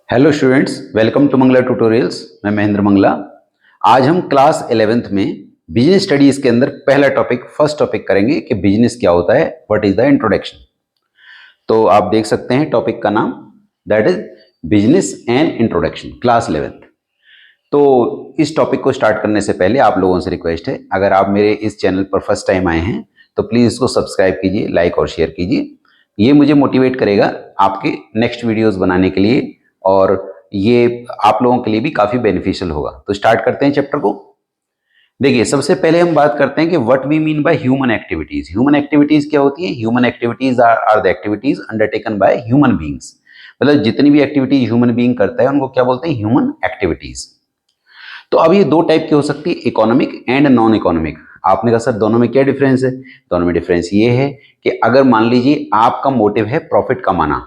Hello students, welcome to Mangla tutorials. मैं महेंद्र मंगला। आज हम क्लास 11th में बिजनेस स्टडीज के अंदर पहला टॉपिक फर्स्ट टॉपिक करेंगे कि बिजनेस क्या होता है, व्हाट इज द इंट्रोडक्शन। तो आप देख सकते हैं टॉपिक का नाम, that is business and introduction, class 11th। तो इस टॉपिक को स्टार्ट करने से पहले आप लोगों से रिक्वेस्ट है, अगर आप मेरे इस चैनल पर फर्स्ट टाइम आए हैं तो प्लीज़ इसको सब्सक्राइब कीजिए, लाइक और शेयर कीजिए। ये मुझे मोटिवेट करेगा आपके नेक्स्ट वीडियोस बनाने के लिए और ये आप लोगों के लिए भी काफ़ी बेनिफिशियल होगा। तो स्टार्ट करते हैं चैप्टर को। देखिए, सबसे पहले हम बात करते हैं कि what we mean by human activities. Human activities क्या होती है? Human activities are the activities undertaken by human beings. मतलब जितनी भी एक्टिविटी ह्यूमन बीइंग करता है उनको क्या बोलते हैं? Human activities. तो अब ये दो टाइप की हो सकती है, इकोनॉमिक एंड नॉन इकोनॉमिक। आपने कहा सर दोनों में क्या डिफरेंस है? दोनों में डिफरेंस ये है कि अगर मान लीजिए आपका मोटिव है प्रॉफिट कमाना,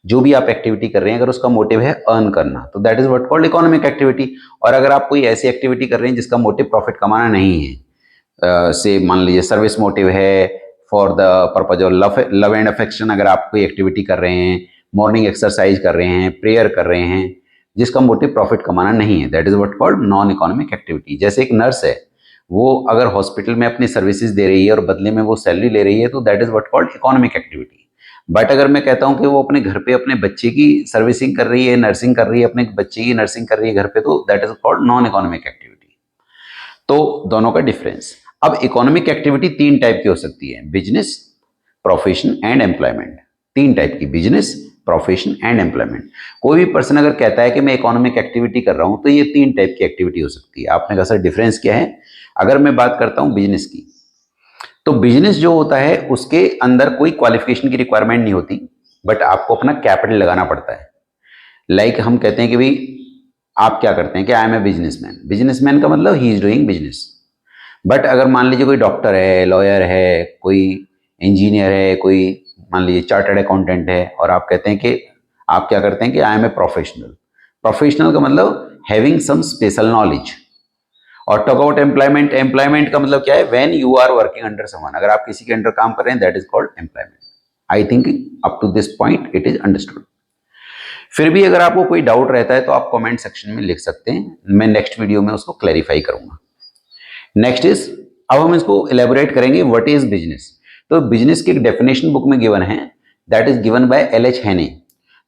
जो भी आप एक्टिविटी कर रहे हैं अगर उसका मोटिव है अर्न करना, तो that is what called economic activity. और अगर आप कोई ऐसी एक्टिविटी कर रहे हैं जिसका मोटिव प्रॉफिट कमाना नहीं है, से मान लीजिए सर्विस मोटिव है, for the purpose of love and affection, अगर आप कोई एक्टिविटी कर रहे हैं, मॉर्निंग एक्सरसाइज कर रहे हैं, प्रेयर कर रहे हैं, जिसका मोटिव प्रॉफिट कमाना नहीं है, that is what called non economic activity. जैसे एक नर्स है, वो अगर हॉस्पिटल में अपनी सर्विसेज दे रही है और बदले में वो सैलरी ले रही है, तो that is what called economic activity. But अगर मैं कहता हूं कि वो अपने घर पे अपने बच्चे की सर्विसिंग कर रही है, नर्सिंग कर रही है, अपने बच्चे की नर्सिंग कर रही है घर पे, तो that is called non economic activity. तो दोनों का डिफरेंस। अब इकोनॉमिक एक्टिविटी तीन टाइप की हो सकती है, बिजनेस, प्रोफेशन एंड एम्प्लॉयमेंट। तीन टाइप की, बिजनेस, प्रोफेशन एंड एम्प्लॉयमेंट। कोई भी पर्सन अगर कहता है कि मैं इकोनॉमिक एक्टिविटी कर रहा हूं, तो ये तीन टाइप की एक्टिविटी हो सकती है। आपने कहा सर डिफरेंस क्या है? अगर मैं बात करता हूं बिजनेस की, तो बिजनेस जो होता है उसके अंदर कोई क्वालिफिकेशन की रिक्वायरमेंट नहीं होती, बट आपको अपना कैपिटल लगाना पड़ता है। लाइक हम कहते हैं कि भाई आप क्या करते हैं कि I am a businessman. Businessman का मतलब ही इज डूइंग बिजनेस। बट अगर मान लीजिए कोई डॉक्टर है, लॉयर है, कोई इंजीनियर है, कोई मान लीजिए चार्टर्ड अकाउंटेंट है, और आप कहते हैं कि आप क्या करते हैं कि I am a professional. Professional का मतलब हैविंग सम स्पेशल नॉलेज। और टॉक अबाउट एम्प्लॉयमेंट, एम्प्लॉयमेंट का मतलब क्या है? When you are working under someone, अगर आप किसी के अंडर काम कर रहे हैं, that is called employment. I think up to this point it is understood. फिर भी अगर आपको कोई डाउट रहता है तो आप कमेंट सेक्शन में लिख सकते हैं, मैं नेक्स्ट वीडियो में उसको क्लैरिफाई करूंगा। नेक्स्ट इज, अब हम इसको इलेबोरेट करेंगे, व्हाट इज बिजनेस। तो बिजनेस की एक डेफिनेशन बुक में गिवन है, that is given by LH. हेने।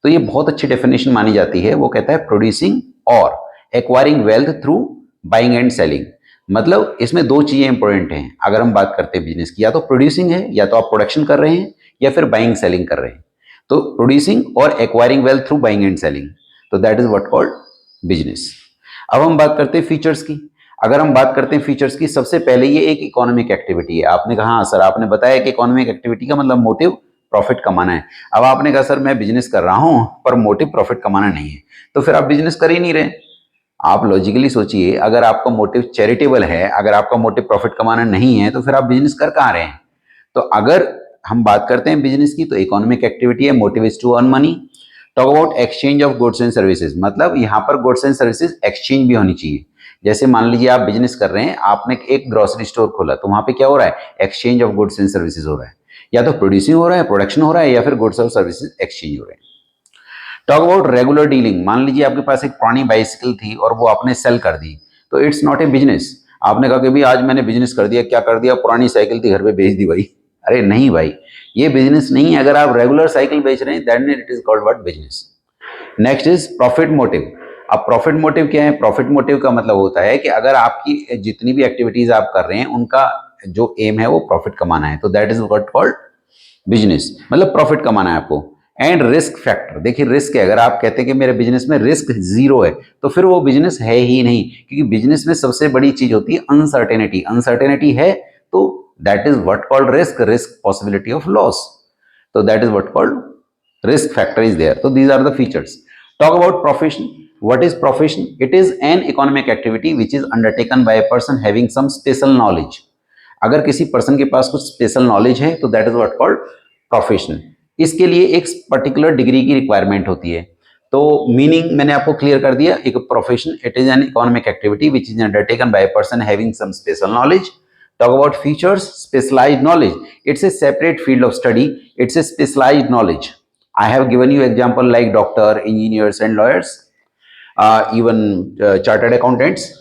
तो ये बहुत अच्छी डेफिनेशन मानी जाती है। वो कहता है प्रोड्यूसिंग और acquiring wealth through buying and selling. मतलब इसमें दो चीजें इंपॉर्टेंट हैं अगर हम बात करते हैं बिजनेस की, या तो प्रोड्यूसिंग है, या तो आप प्रोडक्शन कर रहे हैं, या फिर बाइंग सेलिंग कर रहे हैं। तो प्रोड्यूसिंग और acquiring wealth through buying and selling, तो that is what called business. अब हम बात करते हैं फीचर्स की। अगर हम बात करते हैं फीचर्स की, सबसे पहले ये एक इकोनॉमिक एक्टिविटी है। आपने कहा हाँ सर, आपने बताया कि इकोनॉमिक एक्टिविटी का मतलब मोटिव प्रॉफिट कमाना है। अब आपने कहा सर मैं बिजनेस कर रहा हूं पर मोटिव प्रॉफिट कमाना नहीं है, तो फिर आप बिजनेस कर ही नहीं रहे। आप लॉजिकली सोचिए, अगर आपका मोटिव चैरिटेबल है, अगर आपका मोटिव प्रॉफिट कमाना नहीं है, तो फिर आप बिजनेस कर कहाँ रहे हैं? तो अगर हम बात करते हैं बिजनेस की, तो इकोनॉमिक एक्टिविटी है, motive is to earn money. Talk about exchange of goods and services, मतलब यहाँ पर गुड्स एंड सर्विसेज एक्सचेंज भी होनी चाहिए। जैसे मान लीजिए आप बिजनेस कर रहे हैं, आपने एक ग्रोसरी स्टोर खोला, तो वहां पे क्या हो रहा है? Exchange of goods and services हो रहा है। या तो प्रोड्यूसिंग हो रहा है, प्रोडक्शन हो रहा है, या फिर गुड्स और सर्विसेज एक्सचेंज हो रहे हैं। टॉक अबाउट रेगुलर डीलिंग, मान लीजिए आपके पास एक पुरानी बाइसिकल थी और वो आपने सेल कर दी, तो इट्स नॉट ए बिजनेस। आपने कहा कि भाई आज मैंने बिजनेस कर दिया। क्या कर दिया? पुरानी साइकिल थी घर पे बेच दी भाई। अरे नहीं भाई, ये बिजनेस नहीं है। अगर आप रेगुलर साइकिल बेच रहे हैं, that it is called what? Business. Next is profit motive. अब प्रॉफिट मोटिव क्या है? प्रॉफिट मोटिव का मतलब होता है कि अगर आपकी जितनी भी एक्टिविटीज आप कर रहे हैं उनका जो एम है वो प्रॉफिट कमाना है, तो that is what called business. मतलब प्रॉफिट कमाना है आपको। एंड रिस्क फैक्टर, देखिए रिस्क है, अगर आप कहते हैं कि मेरे बिजनेस में रिस्क जीरो है, तो फिर वो बिजनेस है ही नहीं। क्योंकि बिजनेस में सबसे बड़ी चीज होती है अनसर्टेनिटी। अनसर्टेनिटी है तो that is what called risk. Risk possibility of loss, तो that is what called risk factor is there. So these are the features. Talk about profession. What is profession? It is an economic activity which is undertaken by a person having some special knowledge. अगर किसी person के पास कुछ special knowledge है, तो that is what called profession. इसके लिए एक particular degree की रिक्वायरमेंट होती है। तो मीनिंग मैंने आपको क्लियर कर दिया। एक profession, it is an economic activity which is undertaken by a person having some special knowledge. Talk about features, specialized knowledge. It's a separate field of study. It's a specialized knowledge. I have given you example like doctor, engineers and lawyers, even chartered accountants.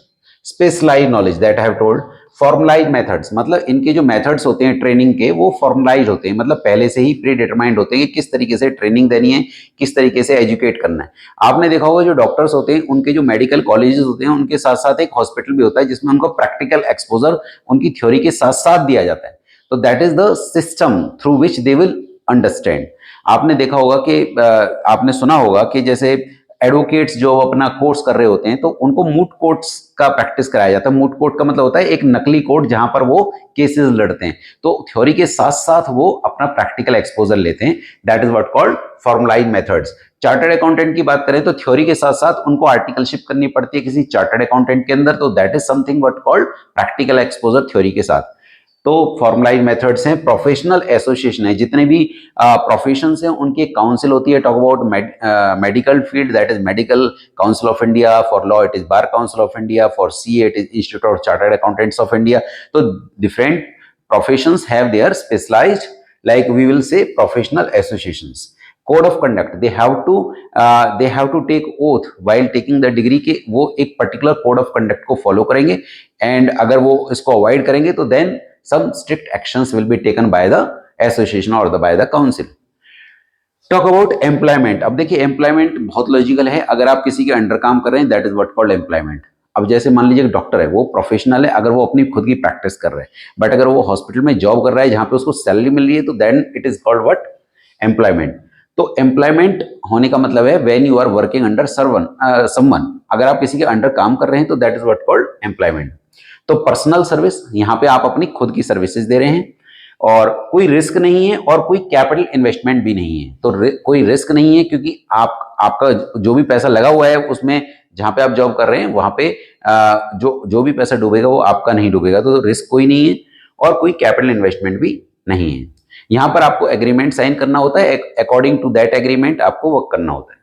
Specialized knowledge that I have told. Formalise methods, मतलब इनके जो methods होते हैं training के वो formalise होते हैं, मतलब पहले से ही प्री डिटरमाइंड होते हैं कि किस तरीके से ट्रेनिंग देनी है, किस तरीके से एजुकेट करना है। आपने देखा होगा जो डॉक्टर्स होते हैं उनके जो मेडिकल कॉलेजेस होते हैं उनके साथ साथ एक हॉस्पिटल भी होता है जिसमें उनको प्रैक्टिकल एक्सपोजर उनकी थ्योरी के साथ साथ दिया जाता है। तो that is the system through which they will understand. आपने देखा होगा कि आपने सुना होगा कि जैसे एडवोकेट्स जो अपना कोर्स कर रहे होते हैं तो उनको मूट कोर्ट्स का प्रैक्टिस कराया जाता है। मूट कोर्ट का मतलब होता है एक नकली कोर्ट जहां पर वो केसेस लड़ते हैं, तो थ्योरी के साथ साथ वो अपना प्रैक्टिकल एक्सपोजर लेते हैं। That is what called formalise methods. Chartered accountant की बात करें तो थ्योरी के साथ साथ उनको आर्टिकलशिप करनी पड़ती है किसी चार्टर्ड अकाउंटेंट के अंदर, तो that is something what called practical exposure theory के साथ। तो फॉर्मलाइज मेथड्स हैं। प्रोफेशनल एसोसिएशन है, जितने भी प्रोफेशंस हैं उनकी एक काउंसिल होती है। Talk about medical field, that is medical council of India, for law it is bar council of India, for CA it is institute of chartered accountants of India. तो different professions have their specialised, like we will say professional associations. Code of conduct, they have to take oath while taking the degree के वो एक particular code of conduct को follow करेंगे, and अगर वो इसको avoid करेंगे तो then some strict actions will be taken by the association or by the council. Talk about employment. अब देखिए एम्प्लॉयमेंट बहुत लॉजिकल है, अगर आप किसी के अंडर काम कर रहे हैं that is what called employment. अब जैसे मान लीजिए डॉक्टर है, वो प्रोफेशनल है, अगर वो अपनी खुद की प्रैक्टिस कर रहे हैं, बट अगर वो हॉस्पिटल में जॉब कर रहा है जहां पे उसको सैलरी मिल रही है तो then it is called what, employment. तो एम्प्लॉयमेंट होने का मतलब है when you are working under someone, अगर आप किसी के अंडर काम कर रहे हैं तो that is what called employment. तो पर्सनल सर्विस, यहाँ पे आप अपनी खुद की सर्विसेज दे रहे हैं और कोई रिस्क नहीं है और कोई कैपिटल इन्वेस्टमेंट भी नहीं है। तो कोई रिस्क नहीं है क्योंकि आपका जो भी पैसा लगा हुआ है उसमें, जहां पे आप जॉब कर रहे हैं वहां पे जो भी पैसा डूबेगा वो आपका नहीं डूबेगा, तो रिस्क कोई नहीं है और कोई कैपिटल इन्वेस्टमेंट भी नहीं है। यहां पर आपको एग्रीमेंट साइन करना होता है, अकॉर्डिंग टू दैट एग्रीमेंट आपको वर्क करना होता है।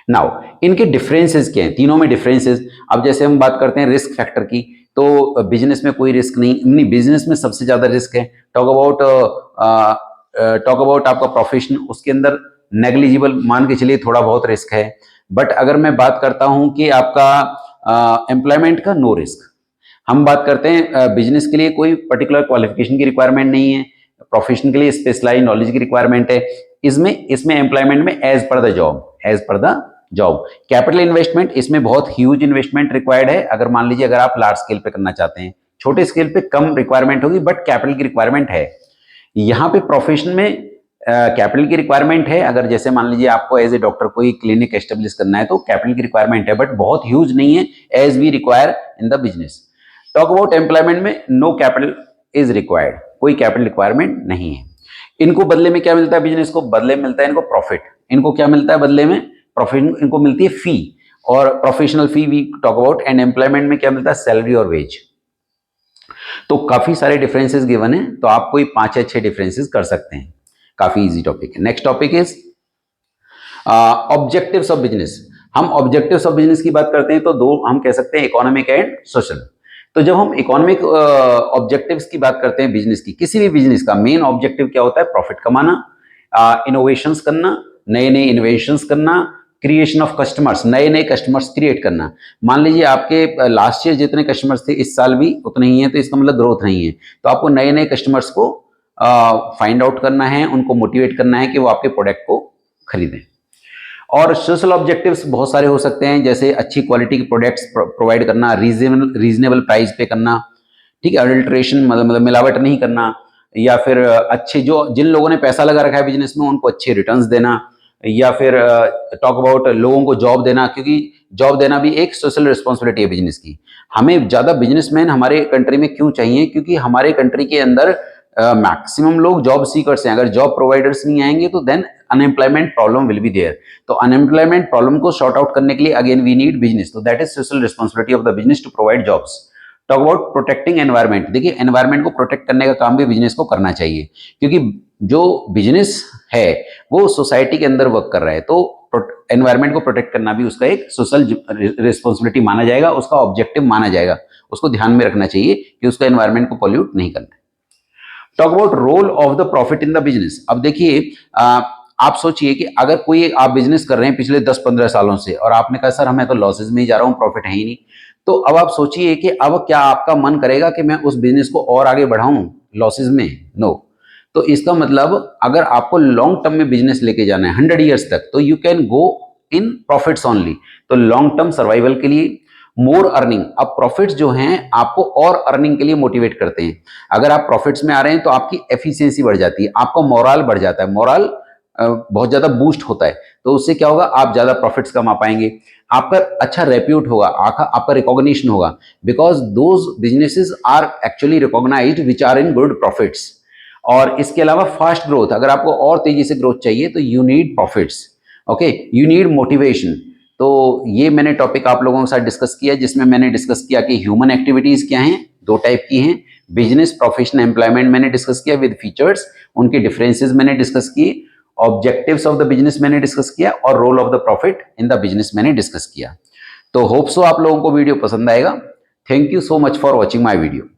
नाउ इनके डिफरेंसेस क्या हैं, तीनों में डिफरेंसेस। अब जैसे हम बात करते हैं रिस्क फैक्टर की, तो बिजनेस में कोई रिस्क नहीं, बिजनेस में सबसे ज्यादा रिस्क है। टॉक अबाउट आपका प्रोफेशन, उसके अंदर नेग्लिजिबल मान के चलिए थोड़ा बहुत रिस्क है। बट अगर मैं बात करता हूं कि आपका एम्प्लॉयमेंट का, नो रिस्क। हम बात करते हैं बिजनेस के लिए कोई पर्टिकुलर क्वालिफिकेशन की रिक्वायरमेंट नहीं है, प्रोफेशन के लिए स्पेशलाइज नॉलेज की रिक्वायरमेंट है। इसमें एम्प्लॉयमेंट में as per the job. Capital investment, इसमें बहुत ह्यूज इन्वेस्टमेंट रिक्वायर्ड है। अगर मान लीजिए अगर आप लार्ज स्केल पे करना चाहते हैं, छोटे स्केल पे कम रिक्वायरमेंट होगी बट कैपिटल की रिक्वायरमेंट है। यहाँ पे प्रोफेशन में कैपिटल की रिक्वायरमेंट है। अगर जैसे मान लीजिए आपको एज ए डॉक्टर कोई क्लिनिक एस्टेब्लिश करना है तो कैपिटल की रिक्वायरमेंट है, बट बहुत ह्यूज नहीं है as we require in the business. Talk about employment में नो कैपिटल इज रिक्वायर्ड, कोई कैपिटल रिक्वायरमेंट नहीं है। इनको बदले में क्या मिलता है, बिजनेस को बदले में मिलता है इनको प्रॉफिट। इनको क्या मिलता है बदले में, प्रॉफिट। इनको मिलती है फी, और professional fee we talk about. And employment में क्या मिलता है, सैलरी और वेज। तो काफी सारे डिफरेंसेस गिवन है, तो आप कोई 5 या 6 डिफरेंसेस कर सकते हैं। काफी इजी टॉपिक है। Next topic is objectives of business. हम ऑब्जेक्टिव्स ऑफ बिजनेस की बात करते हैं तो दो हम कह सकते हैं, इकोनॉमिक एंड सोशल। तो जब हम इकोनॉमिक ऑब्जेक्टिव्स की बात करते हैं बिजनेस की, किसी भी बिजनेस का मेन ऑब्जेक्टिव क्या होता है, प्रॉफिट कमाना, इनोवेशंस करना, नए नए इनोवेशंस करना, क्रिएशन ऑफ कस्टमर्स, नए नए कस्टमर्स क्रिएट करना। मान लीजिए आपके लास्ट ईयर जितने कस्टमर्स थे इस साल भी उतने ही हैं, तो इसका मतलब ग्रोथ नहीं है। तो आपको नए नए कस्टमर्स को फाइंड आउट करना है, उनको मोटिवेट करना है कि वो आपके प्रोडक्ट को खरीदें। और सोशल ऑब्जेक्टिव्स बहुत सारे हो सकते हैं, जैसे अच्छी क्वालिटी के प्रोडक्ट्स प्रोवाइड करना, रीजनेबल प्राइस पे करना, ठीक है, अडल्ट्रेशन मतलब मिलावट नहीं करना, या फिर अच्छे जिन लोगों ने पैसा लगा रखा है बिजनेस में उनको अच्छे रिटर्न्स देना, या फिर टॉक अबाउट लोगों को जॉब देना, क्योंकि जॉब देना भी एक सोशल रिस्पॉन्सिबिलिटी है बिजनेस की। हमें ज्यादा बिजनेसमैन हमारे कंट्री में क्यों चाहिए, क्योंकि हमारे कंट्री के अंदर मैक्सिमम लोग जॉब सीकर्स हैं। अगर जॉब प्रोवाइडर्स नहीं आएंगे तो then unemployment problem will be there. तो अनएम्प्लॉयमेंट प्रॉब्लम को सॉर्ट आउट करने के लिए अगेन वी नीड बिजनेस। तो that is social responsibility of the business to provide jobs. Talk about protecting environment. देखिए एनवायरमेंट को प्रोटेक्ट करने का काम भी बिजनेस को करना चाहिए, क्योंकि जो बिजनेस है वो सोसाइटी के अंदर वर्क कर रहा है, तो एनवायरमेंट को प्रोटेक्ट करना भी उसका एक सोशल रिस्पॉन्सिबिलिटी माना जाएगा, उसका ऑब्जेक्टिव माना जाएगा। उसको ध्यान में रखना चाहिए कि उसका एनवायरमेंट को पॉल्यूट नहीं करना है। Talk about role of the profit in the business. अब देखिए आप सोचिए कि अगर कोई आप बिजनेस कर रहे हैं पिछले 10-15 सालों से और आपने कहा सर हमें तो लॉसेज में ही जा रहा हूँ, प्रॉफिट है ही नहीं, तो अब आप सोचिए कि अब क्या आपका मन करेगा कि मैं उस बिजनेस को और आगे बढ़ाऊं लॉसेज में? नो। तो इसका मतलब अगर आपको लॉन्ग टर्म में बिजनेस लेके जाना है 100 ईयर्स तक, तो you can go in profits only. तो लॉन्ग टर्म सर्वाइवल के लिए मोर अर्निंग, अब प्रॉफिट्स जो हैं आपको और अर्निंग के लिए मोटिवेट करते हैं। अगर आप प्रॉफिट्स में आ रहे हैं तो आपकी एफिशिएंसी बढ़ जाती है, आपका मोरल बढ़ जाता है, मोरल बहुत ज्यादा बूस्ट होता है। तो उससे क्या होगा, आप ज्यादा प्रॉफिट्स कमा पाएंगे, आपका अच्छा रेप्यूट होगा, आपका रिकॉग्निशन होगा, because those businesses are actually recognised which are in good profits. और इसके अलावा फास्ट ग्रोथ, अगर आपको और तेजी से ग्रोथ चाहिए तो you need profits, okay, you need motivation. तो ये मैंने टॉपिक आप लोगों के साथ डिस्कस किया, जिसमें मैंने डिस्कस किया कि ह्यूमन एक्टिविटीज क्या हैं, 2 टाइप की हैं, बिजनेस, प्रोफेशन, एम्प्लॉयमेंट मैंने डिस्कस किया विद फीचर्स, उनके डिफरेंसेस मैंने डिस्कस किए, ऑब्जेक्टिव्स ऑफ द बिजनेस मैंने डिस्कस किया, और role of the profit in the business मैंने डिस्कस किया। तो होप सो आप लोगों को वीडियो पसंद आएगा। Thank you so much for watching my video.